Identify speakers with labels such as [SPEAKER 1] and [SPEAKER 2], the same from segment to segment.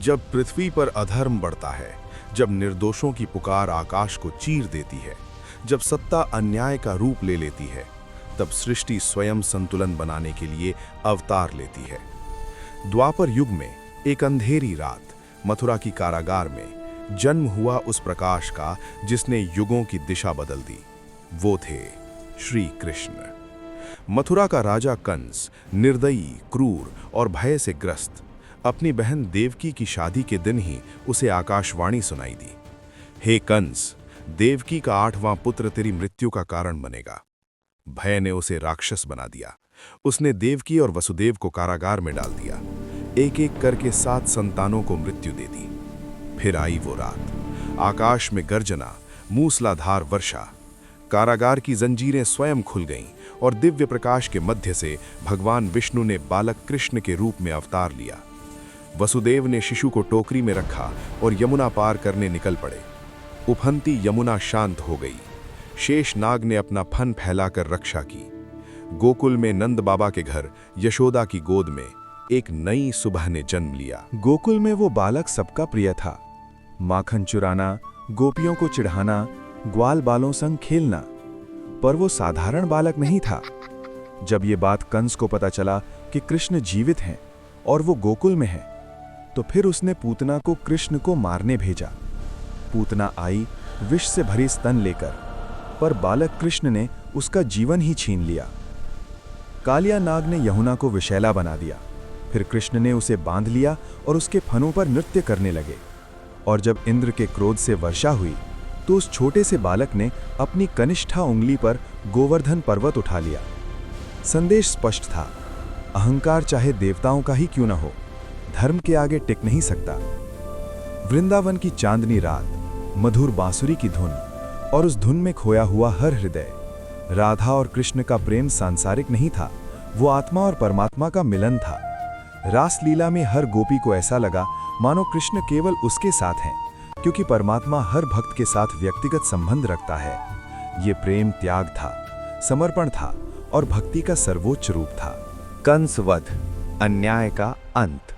[SPEAKER 1] जब पृथ्वी पर अधर्म बढ़ता है, जब निर्दोषों की पुकार आकाश को चीर देती है, जब सत्ता अन्याय का रूप ले लेती है, तब सृष्टि स्वयं संतुलन बनाने के लिए अवतार लेती है। द्वापर युग में एक अंधेरी रात मथुरा की कारागार में जन्म हुआ उस प्रकाश का जिसने युगों की दिशा बदल दी। वो थे श्री कृष्ण। मथुरा का राजा कंस निर्दयी, क्रूर और भय से ग्रस्त अपनी बहन देवकी की शादी के दिन ही उसे आकाशवाणी सुनाई दी। हे कंस, देवकी का 8वां पुत्र तेरी मृत्यु का कारण बनेगा। भय ने उसे राक्षस बना दिया। उसने देवकी और वसुदेव को कारागार में डाल दिया। एक एक करके 7 संतानों को मृत्यु दे दी। फिर आई वो रात, आकाश में गर्जना, मूसलाधार वर्षा। कारागार की जंजीरें स्वयं खुल गईं और दिव्य प्रकाश के मध्य से भगवान विष्णु ने बालक कृष्ण के रूप में अवतार लिया। वसुदेव ने शिशु को टोकरी में रखा और यमुना पार करने निकल पड़े। उफनती यमुना शांत हो गई। शेषनाग ने अपना फन फैलाकर रक्षा की। गोकुल में नंद बाबा के घर यशोदा की गोद में एक नई सुबह ने जन्म लिया।
[SPEAKER 2] गोकुल में वो बालक सबका प्रिय था। माखन चुराना, गोपियों को चिढ़ाना, ग्वाल बालों संग खेलना। पर वो साधारण बालक नहीं था। जब ये बात कंस को पता चला कि कृष्ण जीवित हैं और वो गोकुल में हैं, तो फिर उसने पूतना को कृष्ण को मारने भेजा। पूतना आई विष से भरी स्तन लेकर, पर बालक कृष्ण ने उसका जीवन ही छीन लिया। कालिया नाग ने यमुना को विषैला बना दिया। फिर कृष्ण ने उसे बांध लिया और उसके फनों पर नृत्य करने लगे। और जब इंद्र के क्रोध से वर्षा हुई, तो उस छोटे से बालक ने अपनी कनिष्ठा उंगली पर गोवर्धन पर्वत उठा लिया। संदेश स्पष्ट था, अहंकार चाहे देवताओं का ही क्यों न हो, धर्म के आगे टिक नहीं सकता। वृंदावन की चांदनी रात, मधुर बांसुरी की धुन और उस धुन में खोया हुआ हर हृदय। राधा और कृष्ण का प्रेम सांसारिक नहीं था, वो आत्मा और परमात्मा का मिलन था। रासलीला में हर गोपी को ऐसा लगा मानो कृष्ण केवल उसके साथ हैं, क्योंकि परमात्मा हर भक्त के साथ व्यक्तिगत संबंध रखता है। ये प्रेम त्याग था, समर्पण था और भक्ति का सर्वोच्च रूप था।
[SPEAKER 3] कंसवध, अन्याय का अंत।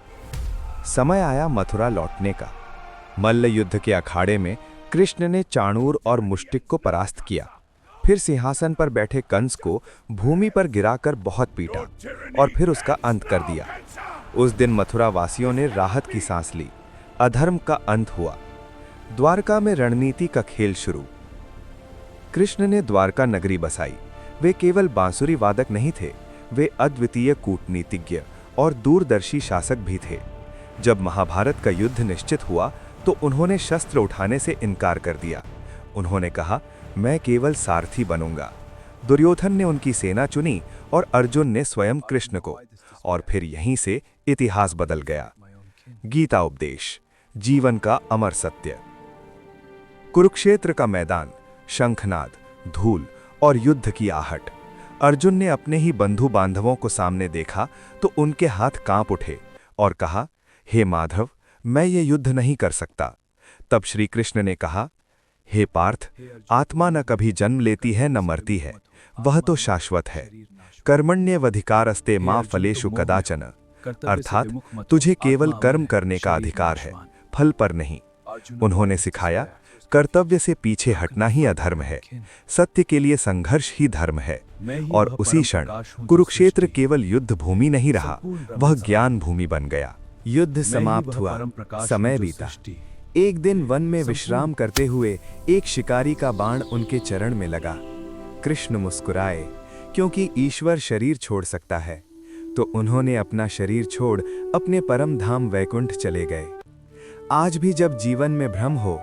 [SPEAKER 3] समय आया मथुरा लौटने का। मल्ल युद्ध के अखाड़े में कृष्ण ने चाणूर और मुष्टिक को परास्त किया। फिर सिंहासन पर बैठे कंस को भूमि पर गिराकर बहुत पीटा और फिर उसका अंत कर दिया। उस दिन मथुरा वासियों ने राहत की सांस ली। अधर्म का अंत हुआ। द्वारका में रणनीति का खेल शुरू। कृष्ण ने द्वारका नगरी बसाई। वे केवल बांसुरी वादक नहीं थे, वे अद्वितीय कूटनीतिज्ञ और दूरदर्शी शासक भी थे। जब महाभारत का युद्ध निश्चित हुआ, तो उन्होंने शस्त्र उठाने से इनकार कर दिया। उन्होंने कहा, मैं केवल सारथी बनूंगा। दुर्योधन ने उनकी सेना चुनी और अर्जुन ने स्वयं कृष्ण को, और फिर यहीं से इतिहास बदल गया। गीता उपदेश, जीवन का अमर सत्य। कुरुक्षेत्र का मैदान, शंखनाद, धूल और युद्ध की आहट। अर्जुन ने अपने ही बंधु बांधवों को सामने देखा तो उनके हाथ कांप उठे और कहा, हे माधव, मैं ये युद्ध नहीं कर सकता। तब श्री कृष्ण ने कहा, हे पार्थ, आत्मा न कभी जन्म लेती है न मरती है, वह तो शाश्वत है। कर्मण्येवाधिकारस्ते मा फलेषु कदाचन। अर्थात तुझे केवल कर्म करने का अधिकार है, फल पर नहीं। उन्होंने सिखाया, कर्तव्य से पीछे हटना ही अधर्म है, सत्य के लिए संघर्ष ही धर्म है। और उसी क्षण कुरुक्षेत्र केवल युद्ध भूमि नहीं रहा, वह ज्ञान भूमि बन गया। युद्ध समाप्त हुआ, समय बीता। एक दिन वन में विश्राम करते हुए एक शिकारी का बाण उनके चरण में लगा। कृष्ण मुस्कुराए, क्योंकि ईश्वर शरीर छोड़ सकता है। तो उन्होंने अपना शरीर छोड़ अपने परम धाम वैकुंठ चले गए। आज भी जब जीवन में भ्रम हो,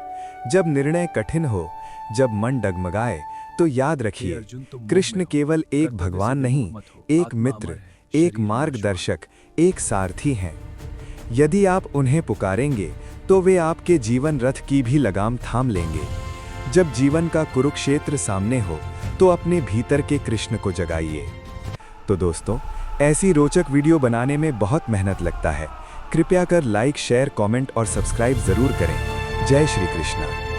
[SPEAKER 3] जब निर्णय कठिन हो, जब मन डगमगाए, तो याद रखिए, कृष्ण केवल एक भगवान नहीं, एक मित्र, एक मार्गदर्शक, एक सारथी हैं। यदि आप उन्हें पुकारेंगे तो वे आपके जीवन रथ की भी लगाम थाम लेंगे। जब जीवन का कुरुक्षेत्र सामने हो, तो अपने भीतर के कृष्ण को जगाइए। तो दोस्तों, ऐसी रोचक वीडियो बनाने में बहुत मेहनत लगता है। कृपया कर लाइक, शेयर, कमेंट और सब्सक्राइब जरूर करें। जय श्री कृष्ण।